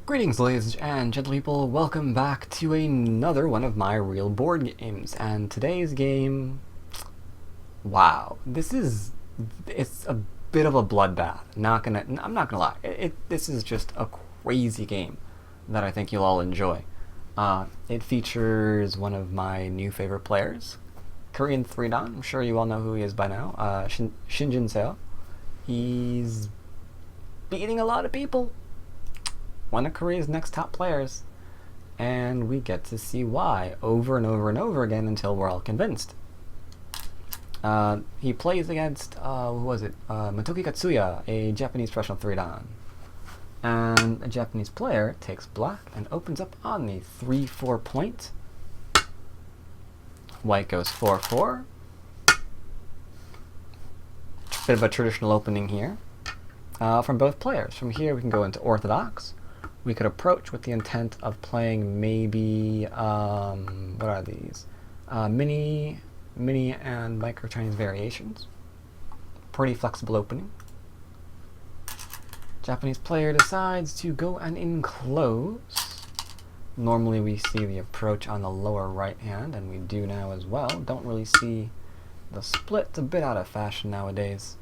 Greetings, ladies and gentle people. Welcome back to another one of my real board games. And today's game, wow, it's a bit of a bloodbath. I'm not gonna lie. This is just a crazy game that I think you'll all enjoy. It features one of my new favorite players, Korean 3-Dan. I'm sure you all know who he is by now. Shin Jinseo. He's beating a lot of people. One of Korea's next top players, and we get to see why over and over and over again until we're all convinced. He plays against, Motoki Katsuya, a Japanese professional 3-Dan. And a Japanese player takes black and opens up on the 3-4 point. White goes 4-4. Bit of a traditional opening here from both players. From here we can go into orthodox. We could approach with the intent of playing maybe, what are these? Mini and micro Chinese variations. Pretty flexible opening. Japanese player decides to go and enclose. Normally we see the approach on the lower right hand, and we do now as well. Don't really see the split. It's a bit out of fashion nowadays.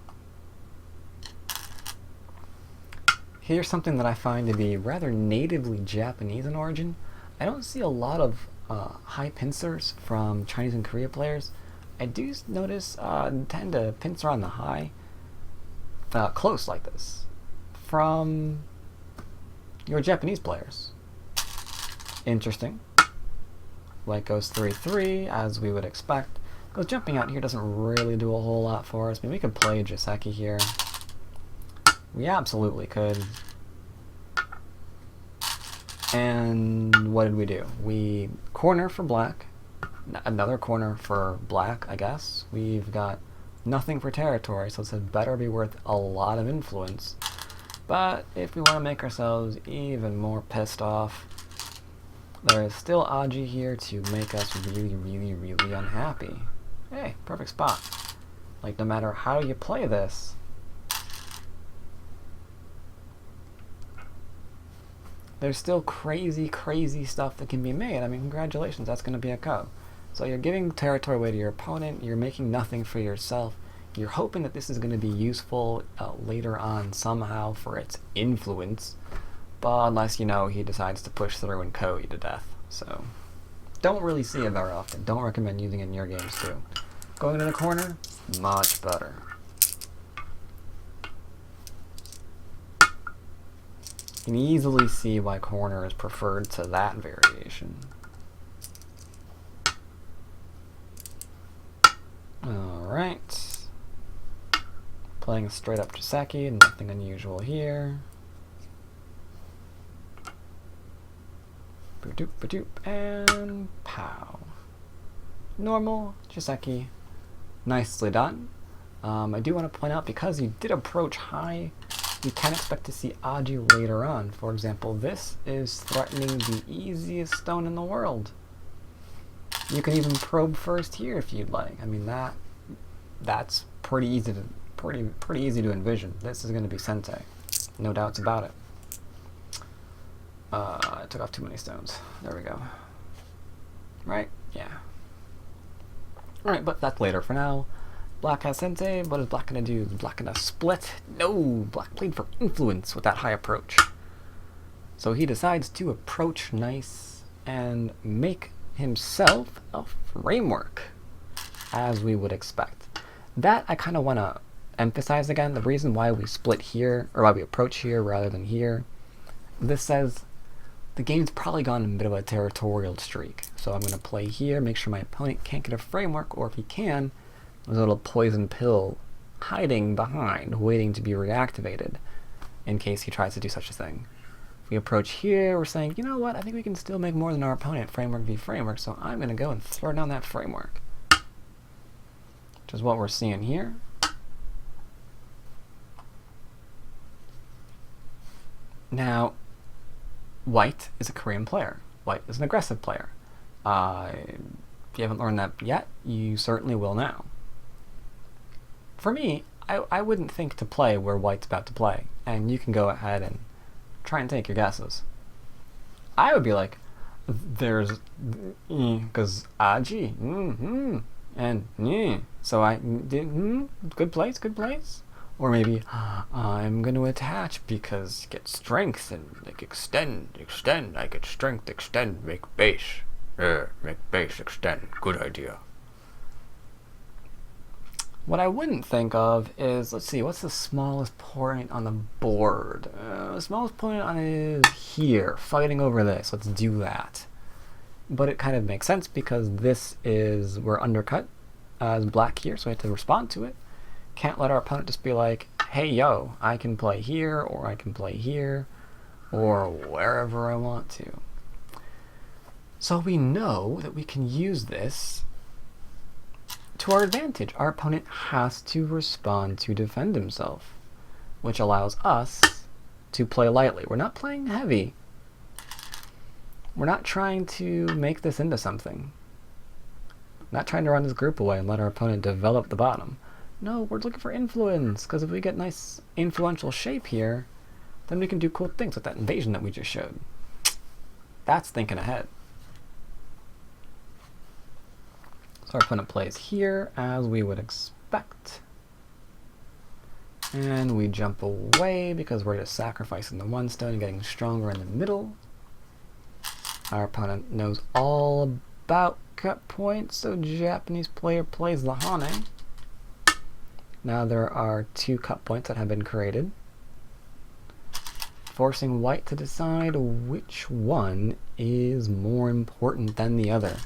Here's something that I find to be rather natively Japanese in origin. I don't see a lot of high pincers from Chinese and Korea players. I do notice tend to pincer on the high, close like this, from your Japanese players. Interesting. White goes 3-3, as we would expect. Because jumping out here doesn't really do a whole lot for us. I mean, we could play Joseki here. We absolutely could. And what did we do? We corner for black. Another corner for black, I guess. We've got nothing for territory, so it better be worth a lot of influence. But if we want to make ourselves even more pissed off, there is still Aji here to make us really, really, really unhappy. Hey, perfect spot. Like, no matter how you play this, there's still crazy, crazy stuff that can be made. I mean, congratulations, that's going to be a ko. So you're giving territory away to your opponent, you're making nothing for yourself, you're hoping that this is going to be useful later on somehow for its influence, but unless, you know, he decides to push through and ko you to death. So, don't really see it very often. Don't recommend using it in your games too. Going to the corner, much better. You can easily see why corner is preferred to that variation. Alright. Playing a straight up Joseki, nothing unusual here. Ba-doop, ba-doop, and pow. Normal Joseki. Nicely done. I do want to point out, because you did approach high, you can expect to see Aji later on. For example, this is threatening the easiest stone in the world. You can even probe first here if you'd like. I mean, that's pretty easy to envision. This is going to be Sensei, no doubts about it. I took off too many stones. There we go. Right? Yeah. Alright, but that's later. For now, black has Sensei. What is black going to do? Is black going to split? No! Black played for influence with that high approach. So he decides to approach nice and make himself a framework, as we would expect. That I kind of want to emphasize again. The reason why we split here, or why we approach here rather than here, this says the game's probably gone in a bit of a territorial streak. So I'm going to play here, make sure my opponent can't get a framework, or if he can, there's a little poison pill hiding behind, waiting to be reactivated in case he tries to do such a thing. If we approach here, we're saying, you know what, I think we can still make more than our opponent, framework v framework, so I'm going to go and throw down that framework. Which is what we're seeing here. Now, white is a Korean player. White is an aggressive player. If you haven't learned that yet, you certainly will now. For me, I wouldn't think to play where white's about to play, and you can go ahead and try and take your guesses. I would be like, there's, because aji, and so I did, good place, good place. Or maybe I'm going to attach because you get strength and like extend. I get strength, extend, make base. Make base, extend. Good idea. What I wouldn't think of is, let's see, what's the smallest point on the board? The smallest point on it is here, fighting over this. Let's do that. But it kind of makes sense because this is, we're undercut as black here, so we have to respond to it. Can't let our opponent just be like, hey, yo, I can play here, or I can play here, or wherever I want to. So we know that we can use this to our advantage. Our opponent has to respond to defend himself, which allows us to play lightly. We're not playing heavy. We're not trying to make this into something. We're not trying to run this group away and let our opponent develop the bottom. No, we're looking for influence, because if we get nice influential shape here, then we can do cool things with that invasion that we just showed. That's thinking ahead. So our opponent plays here, as we would expect. And we jump away, because we're just sacrificing the one stone and getting stronger in the middle. Our opponent knows all about cut points, so Japanese player plays the Hane. Now there are 2 cut points that have been created, forcing white to decide which one is more important than the other.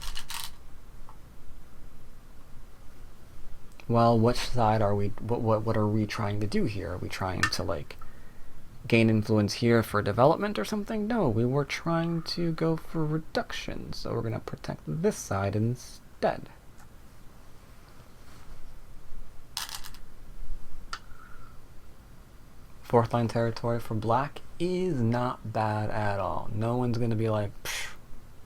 Well, which side are we, what are we trying to do here? Are we trying to like gain influence here for development or something? No, we were trying to go for reduction, so we're going to protect this side instead. Fourth line territory for black is not bad at all. No one's going to be like,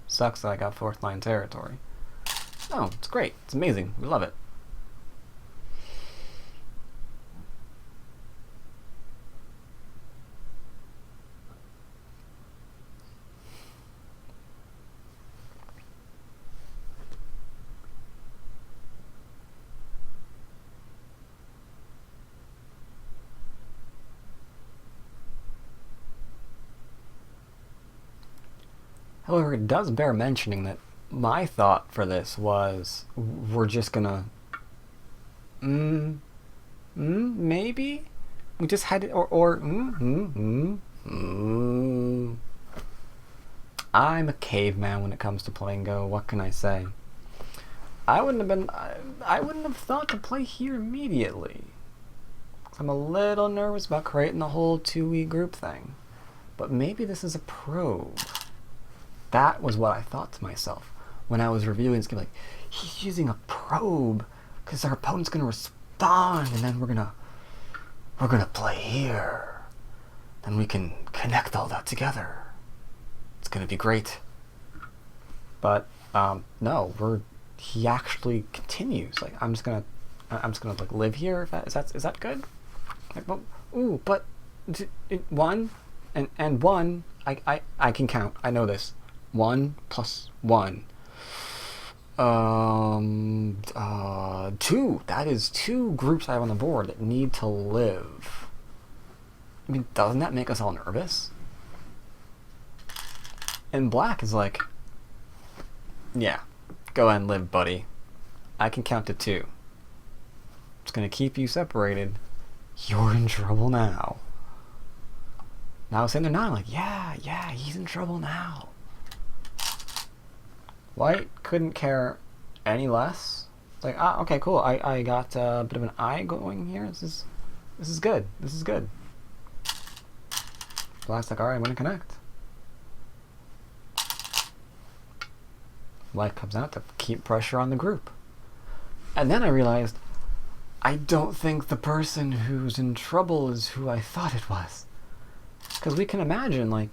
sucks that I got fourth line territory. No, it's great. It's amazing. We love it. However, it does bear mentioning that my thought for this was, we're just gonna, maybe? We just had it, I'm a caveman when it comes to playing Go, what can I say? I wouldn't have thought to play here immediately. I'm a little nervous about creating the whole 2E group thing. But maybe this is a probe. That was what I thought to myself when I was reviewing this game. Like, he's using a probe because our opponent's going to respond, and then we're gonna play here. Then we can connect all that together. It's going to be great. But no, he actually continues. Like, I'm just gonna like live here. Is that good? Like, well, ooh, but one and one. I can count. I know this. 1 plus 1. 2. That is 2 groups I have on the board that need to live. I mean, doesn't that make us all nervous? And black is like, yeah, go ahead and live, buddy. I can count to 2. It's gonna keep you separated. You're in trouble now. Now saying they're not, I'm like, yeah, he's in trouble now. White couldn't care any less. It's like, okay, cool. I got a bit of an eye going here. This is good. This is good. Black's like, alright, I'm gonna connect. White comes out to keep pressure on the group. And then I realized, I don't think the person who's in trouble is who I thought it was. Because we can imagine, like,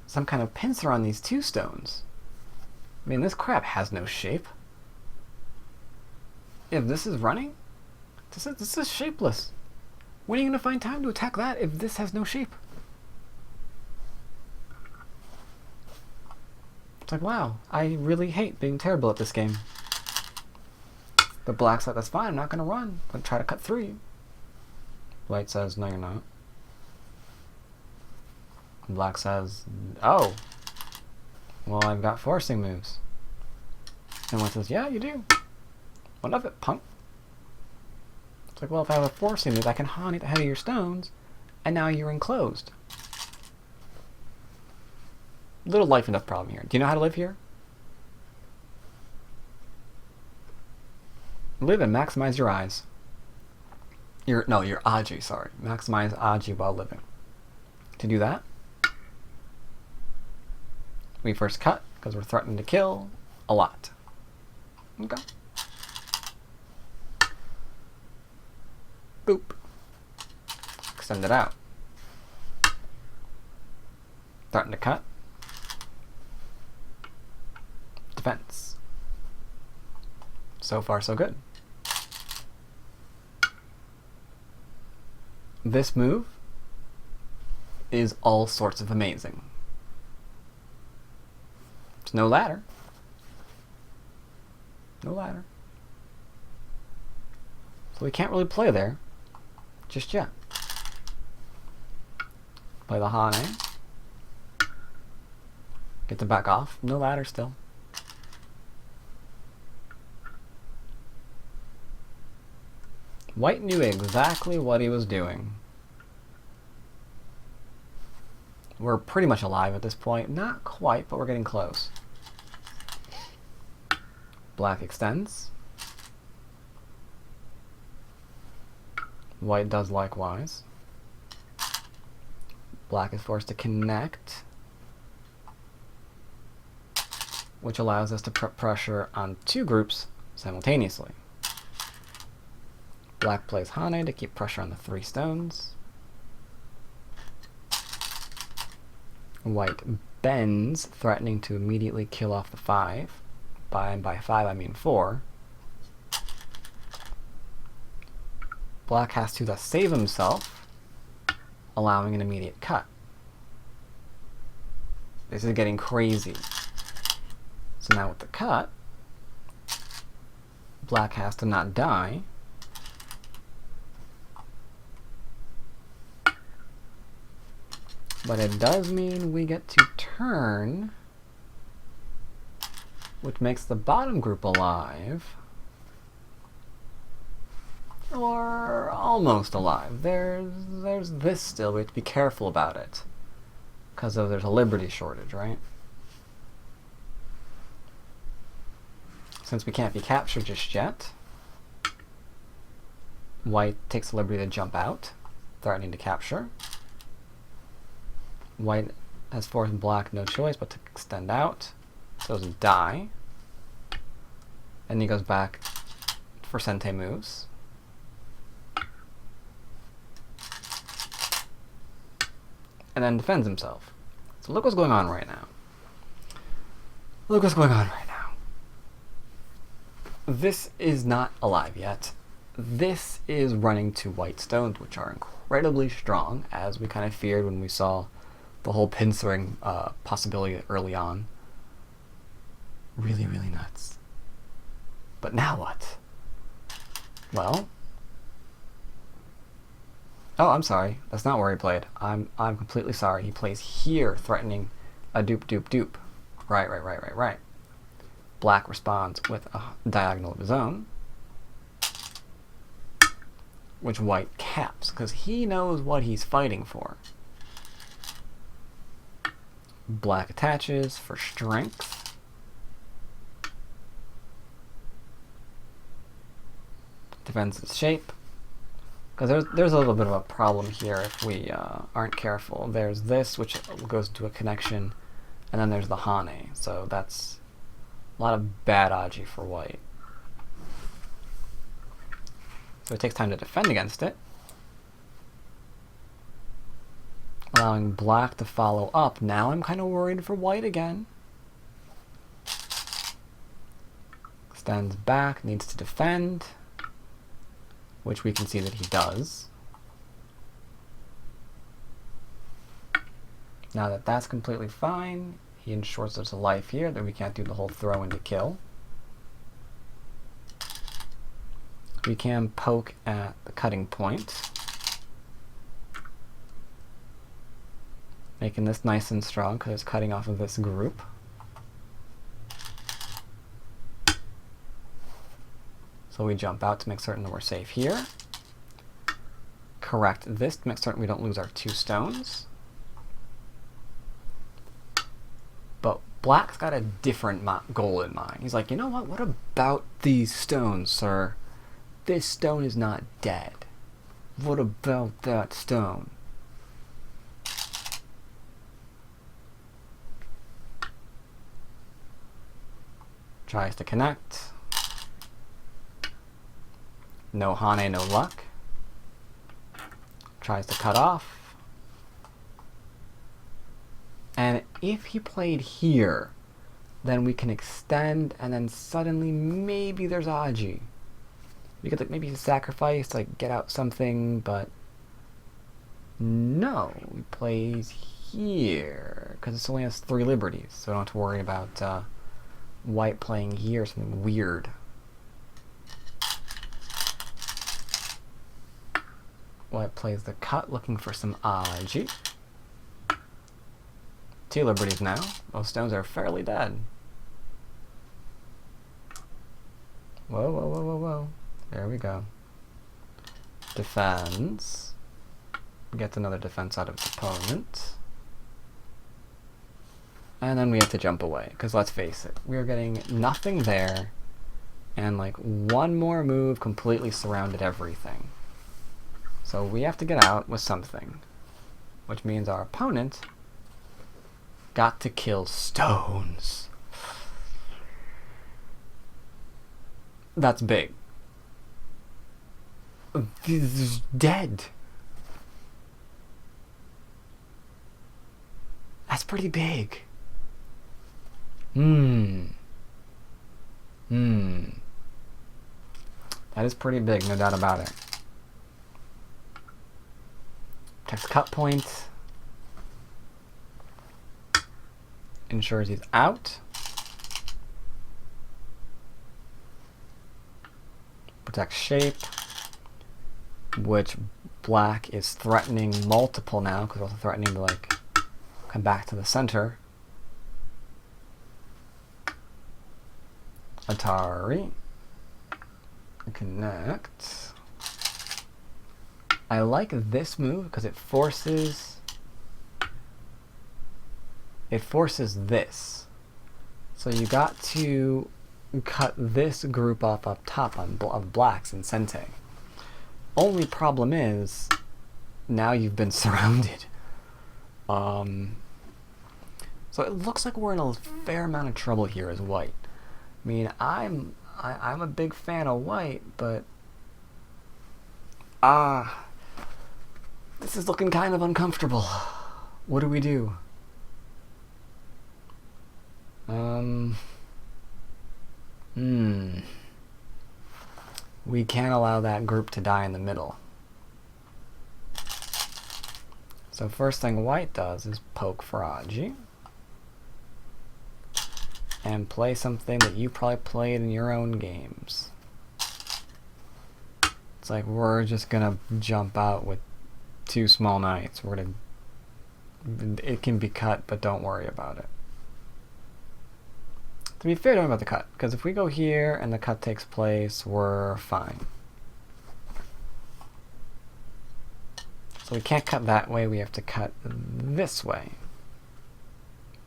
some kind of pincer on these 2 stones. I mean, this crap has no shape. If this is running, this is shapeless. When are you going to find time to attack that if this has no shape? It's like, wow, I really hate being terrible at this game. But black's like, that's fine, I'm not going to run. I'm going to try to cut through you. White says, no, you're not. And black says, oh, well, I've got forcing moves. And white says, yeah, you do. What of it, punk? It's like, well, if I have a forcing move, I can Hane at the head of your stones, and now you're enclosed. Little life and death problem here. Do you know how to live here? Live and maximize your eyes. Your Aji, sorry. Maximize Aji while living. To do that, we first cut, because we're threatening to kill a lot. Okay. Boop. Extend it out. Threaten to cut. Defense. So far, so good. This move is all sorts of amazing. There's no ladder. No ladder. So we can't really play there just yet. Play the Hane. Get to back off. No ladder still. White knew exactly what he was doing. We're pretty much alive at this point. Not quite, but we're getting close. Black extends. White does likewise. Black is forced to connect, which allows us to put pressure on two groups simultaneously. Black plays Hane to keep pressure on the 3 stones. White bends, threatening to immediately kill off the 5. By 5 I mean 4. Black has to thus save himself, allowing an immediate cut. This is getting crazy. So now with the cut, black has to not die. But it does mean we get to turn, which makes the bottom group alive. Or almost alive. There's this still. We have to be careful about it. Because there's a liberty shortage, right? Since we can't be captured just yet, white takes the liberty to jump out, threatening to capture. White has forced black no choice but to extend out. So does die. And he goes back for Sente moves. And then defends himself. So look what's going on right now. Look what's going on right now. This is not alive yet. This is running to white stones, which are incredibly strong, as we kind of feared when we saw the whole pincering possibility early on. Really, really nuts. But now what? Well, oh, I'm sorry. That's not where he played. I'm completely sorry. He plays here, threatening a dupe, dupe, dupe. Right. Black responds with a diagonal of his own, which white caps, because he knows what he's fighting for. Black attaches for strength. Defends its shape. Because there's a little bit of a problem here if we aren't careful. There's this, which goes to a connection, and then there's the Hane. So that's a lot of bad Aji for white. So it takes time to defend against it, allowing black to follow up. Now I'm kind of worried for white again. Stands back, needs to defend, which we can see that he does. Now that that's completely fine, He ensures there's a life here, that we can't do the whole throw into kill. We can poke at the cutting point, making this nice and strong because it's cutting off of this group. So we jump out to make certain that we're safe here. Correct this to make certain we don't lose our 2 stones. But Black's got a different goal in mind. He's like, you know what about these stones, sir? This stone is not dead. What about that stone? Tries to connect. No Hane, no luck. Tries to cut off. And if he played here, then we can extend, and then suddenly maybe there's Aji. We could like maybe sacrifice, like get out something, but no, he plays here because it only has 3 liberties, so I don't have to worry about white playing here something weird. White plays the cut, looking for some Aji. 2 liberties now. Those stones are fairly dead. Whoa, whoa, whoa, whoa, whoa. There we go. Defends. Gets another defense out of his opponent. And then we have to jump away, because let's face it, we are getting nothing there, and like one more move completely surrounded everything. So we have to get out with something, which means our opponent got to kill stones. That's big. This is dead. That's pretty big. That is pretty big, no doubt about it. Protects cut point. Ensures he's out. Protects shape, which Black is threatening multiple now, because we're also threatening to like come back to the center. Atari. Connect. I like this move because it forces this. So you got to cut this group off up top of Blacks and Sente. Only problem is now you've been surrounded. So it looks like we're in a fair amount of trouble here as white. I mean, I'm a big fan of white, but this is looking kind of uncomfortable. What do we do? We can't allow that group to die in the middle. So first thing white does is poke for Aji. And play something that you probably played in your own games. It's like, we're just gonna jump out with 2 small knights. It can be cut, but don't worry about it. To be fair, don't worry about the cut, because if we go here and the cut takes place, we're fine. So we can't cut that way, we have to cut this way.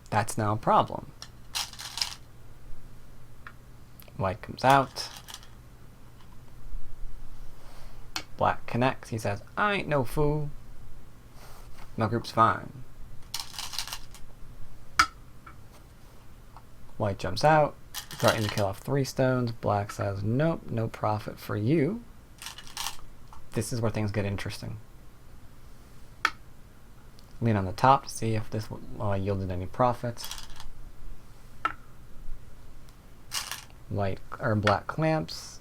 That's now a problem. White comes out. Black connects. He says, I ain't no fool. My group's fine. White jumps out, threatening to kill off 3 stones. Black says, nope, no profit for you. This is where things get interesting. Lean on the top to see if this yielded any profit. White or black clamps.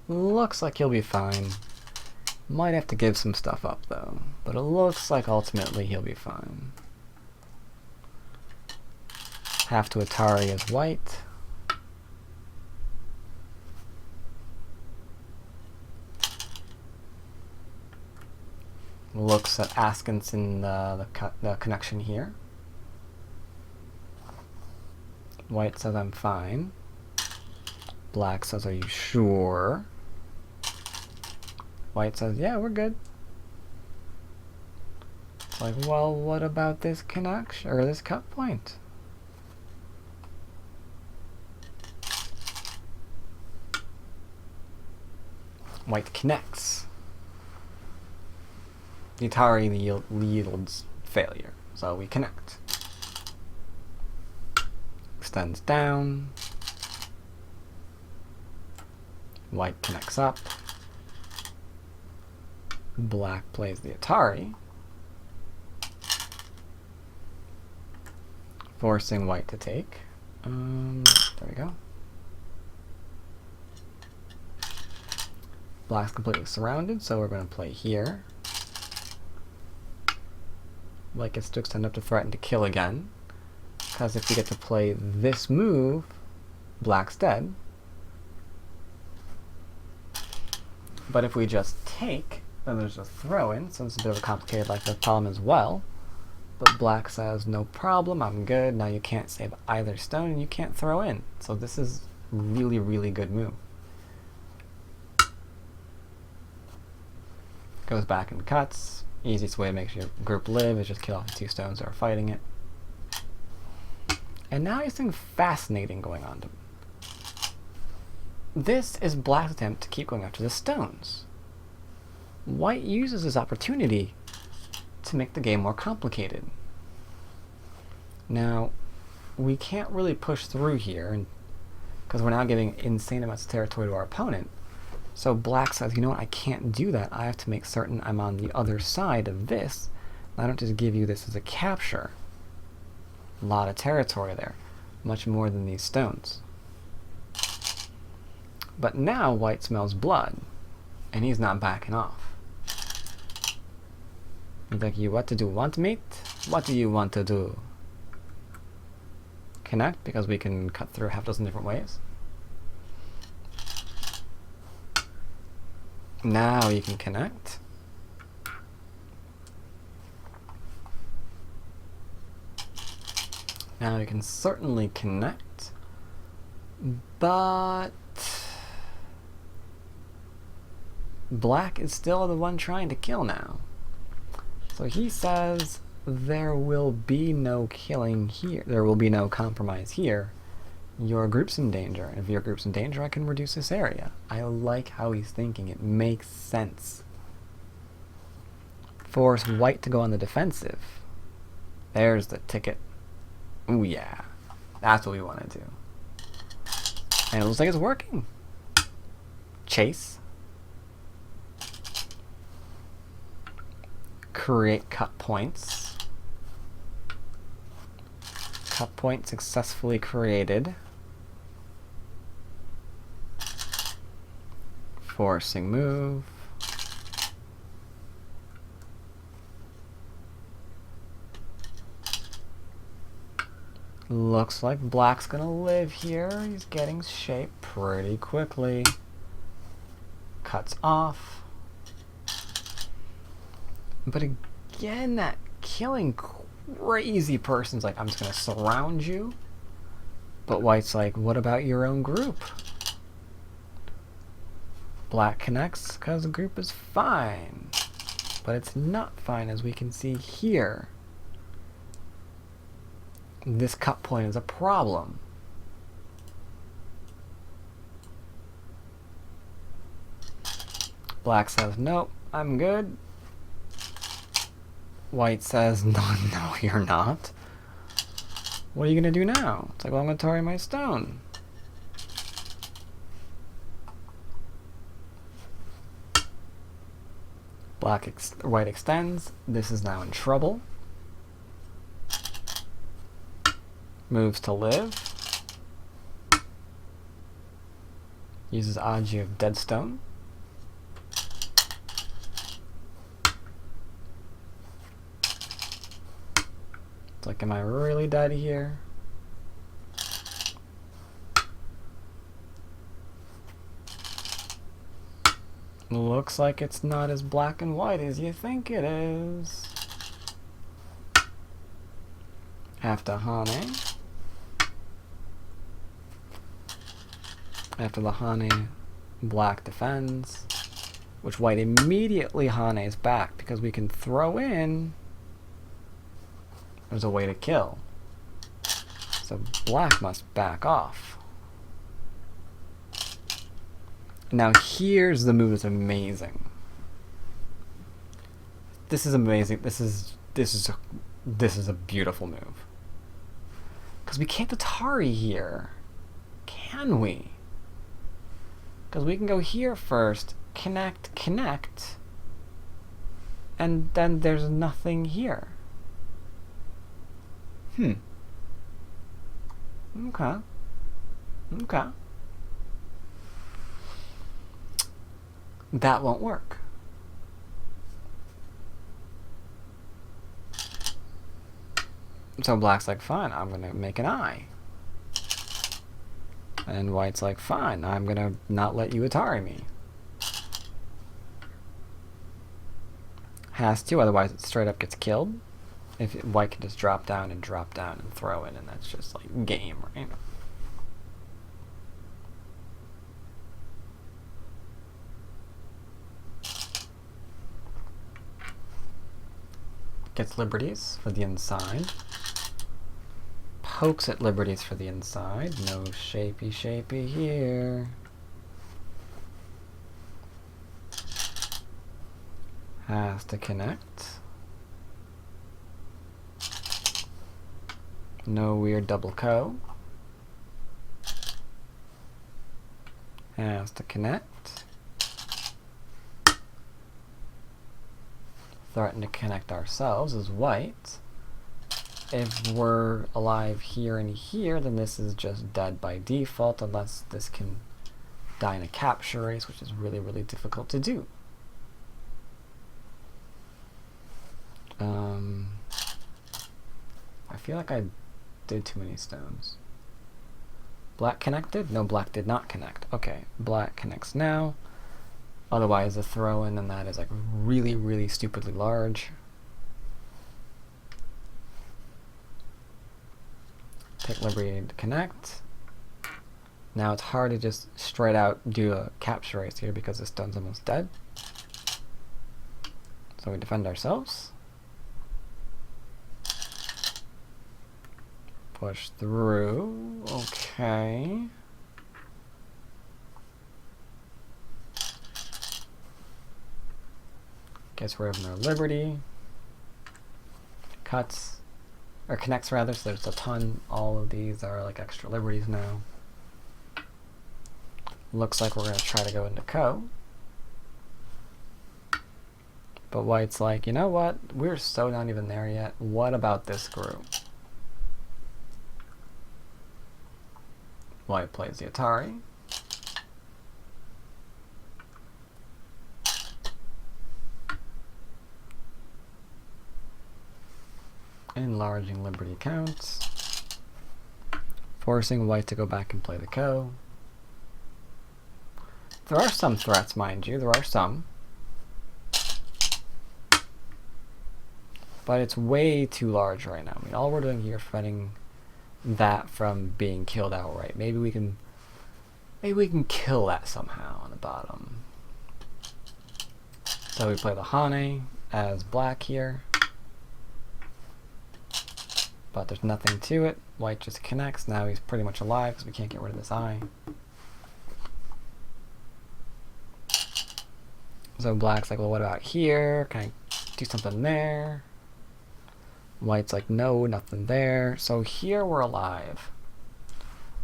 Looks like he'll be fine. Might have to give some stuff up though, but it looks like ultimately he'll be fine. Have to Atari as white. Looks at Askinson the connection here. White says I'm fine. Black says, are you sure? White says, yeah, we're good. It's like, well, what about this connection, or this cut point? White connects. The Atari yields failure, so we connect. Extends down. White connects up. Black plays the Atari, forcing white to take. There we go. Black's completely surrounded, so we're going to play here. White gets to extend up to threaten to kill again, because if we get to play this move, black's dead. But if we just take, then there's a throw-in, so it's a bit of a complicated problem as well. But black says, no problem, I'm good. Now you can't save either stone, and you can't throw in. So this is really, really good move. Goes back and cuts. Easiest way to make your group live is just kill off the two stones that are fighting it. And now he's something fascinating going on to him. This is black's attempt to keep going after the stones. White uses this opportunity to make the game more complicated. Now, we can't really push through here because we're now giving insane amounts of territory to our opponent. So black says, you know what, I can't do that. I have to make certain I'm on the other side of this. I don't just give you this as a capture. A lot of territory there. Much more than these stones. But now white smells blood, and he's not backing off. He's like, you what to do? Want to meet? What do you want to do? Connect, because we can cut through half a dozen different ways. Now you can connect. Now you can certainly connect, but black is still the one trying to kill now. So he says there will be no killing here. There will be no compromise here. Your group's in danger. And if your group's in danger, I can reduce this area. I like how he's thinking. It makes sense. Force white to go on the defensive. There's the ticket. Ooh, yeah. That's what we want to do. And it looks like it's working. Chase. Create cut points. Cut point successfully created. Forcing move. Looks like black's gonna live here. He's getting shape pretty quickly. Cuts off. But again, that killing crazy person's like, I'm just gonna surround you. But white's like, what about your own group? Black connects because the group is fine. But it's not fine, as we can see here. This cut point is a problem. Black says, nope, I'm good. White says, no, no, you're not. What are you going to do now? It's like, well, I'm going to tarry my stone. White extends. This is now in trouble. Moves to live. Uses Aji of Deadstone. It's like, am I really dead here? Looks like it's not as black and white as you think it is. After Hane. After the Hane, black defends, which white immediately Hane's back because we can throw in. There's a way to kill. So black must back off. Now here's the move that's amazing. This is amazing. This is a beautiful move. Because we can't Atari here. Can we? Because we can go here first, connect, and then there's nothing here. Okay. That won't work. So black's like, fine, I'm gonna make an eye. And white's like, fine, I'm gonna not let you Atari me. Has to, otherwise it straight up gets killed. If white can just drop down and throw in, and that's just like game, right? Gets liberties for the inside. Pokes at liberties for the inside. No shapey here. Has to connect. No weird double co. Has to connect. Threaten to connect ourselves as white. If we're alive here and here, then this is just dead by default, unless this can die in a capture race, which is really, really difficult to do. I feel like I did too many stones. Black connected? No, black did not connect. Okay, black connects now. Otherwise, the throw-in and that is like really, really stupidly large. Take liberty to connect. Now it's hard to just straight out do a capture race here because this stone's almost dead. So we defend ourselves. Push through. Okay. Gets rid of no liberty. Cuts. Or connects rather, so there's a ton. All of these are like extra liberties now. Looks like we're going to try to go into co. But white's like, you know what? We're so not even there yet. What about this group? White plays the Atari. Enlarging liberty counts. Forcing white to go back and play the co. There are some threats, mind you. There are some. But it's way too large right now. I mean, all we're doing here is preventing that from being killed outright. Maybe we can kill that somehow on the bottom. So we play the Hane as black here. But there's nothing to it. White just connects. Now he's pretty much alive because we can't get rid of this eye. So black's like, well, what about here? Can I do something there? White's like, no, nothing there. So here we're alive.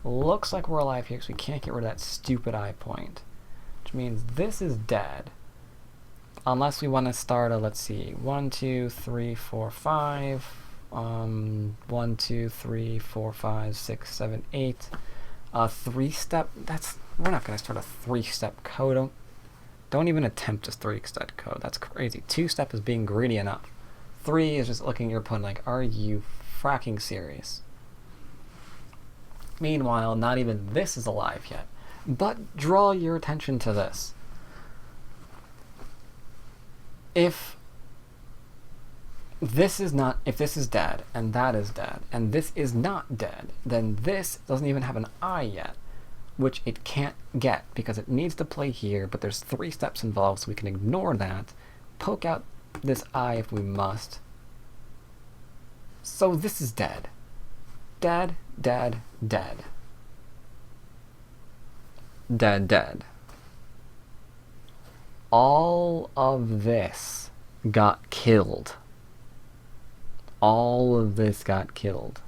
Looks like we're alive here because we can't get rid of that stupid eye point. Which means this is dead. Unless we want to start a, let's see, 1, 2, 3, 4, 5. 1, 2, 3, 4, 5, 6, 7, 8. 3-step. We're not gonna start a 3-step code. Don't even attempt a 3-step code. That's crazy. 2-step is being greedy enough. 3 is just looking at your opponent like, are you fracking serious? Meanwhile, not even this is alive yet. But draw your attention to this. If this is dead, and that is dead, and this is not dead, then this doesn't even have an eye yet, which it can't get because it needs to play here, but there's 3 steps involved, so we can ignore that, poke out this eye if we must. So this is dead. Dead, dead, dead. Dead, dead. All of this got killed. All of this got killed.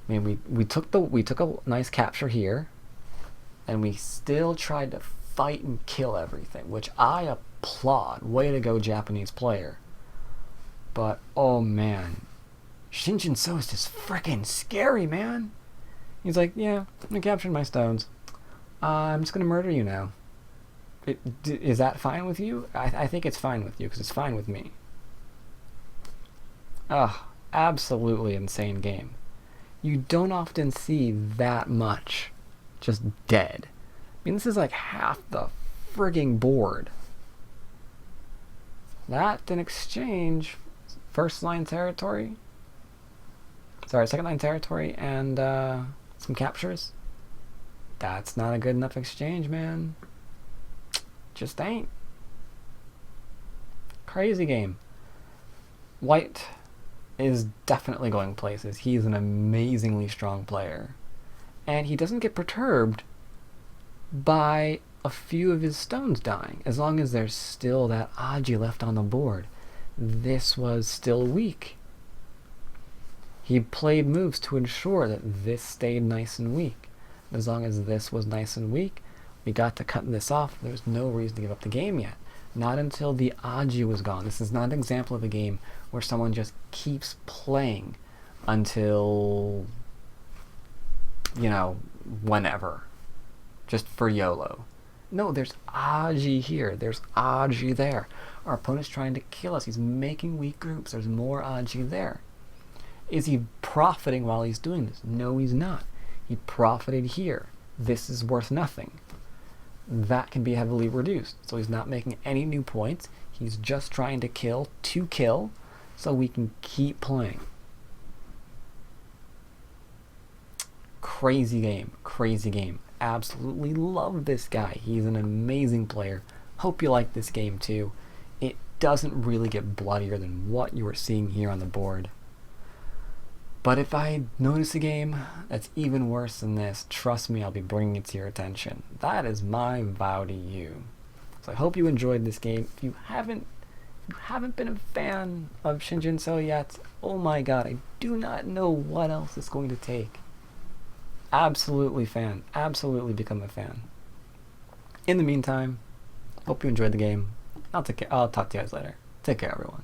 I mean, we took a nice capture here, and we still tried to fight and kill everything, which I applaud. Way to go, Japanese player. But oh man, Shin Jinseo is just freaking scary, man. He's like, yeah, I captured my stones. I'm just gonna murder you now. Is that fine with you? I think it's fine with you because it's fine with me. Ugh, absolutely insane game. You don't often see that much just dead. I mean, this is like half the frigging board. That in exchange, second line territory, and some captures. That's not a good enough exchange, man. Just ain't. Crazy game. White is definitely going places. He's an amazingly strong player. And he doesn't get perturbed by a few of his stones dying, as long as there's still that Aji left on the board. This was still weak. He played moves to ensure that this stayed nice and weak. As long as this was nice and weak, we got to cut this off. There's no reason to give up the game yet. Not until the Aji was gone. This is not an example of a game where someone just keeps playing until, you know, whenever. Just for YOLO. No, there's Aji here. There's Aji there. Our opponent's trying to kill us. He's making weak groups. There's more Aji there. Is he profiting while he's doing this? No, he's not. He profited here. This is worth nothing. That can be heavily reduced. So he's not making any new points. He's just trying to kill so we can keep playing. Crazy game. Crazy game. Absolutely love this guy. He's an amazing player. Hope you like this game too. It doesn't really get bloodier than what you are seeing here on the board. But if I notice a game that's even worse than this, trust me, I'll be bringing it to your attention. That is my vow to you. So I hope you enjoyed this game. If you haven't been a fan of Shin Jinseo yet, oh my god, I do not know what else it's going to take. Absolutely become a fan. In the meantime, hope you enjoyed the game. I'll talk to you guys later. Take care, everyone.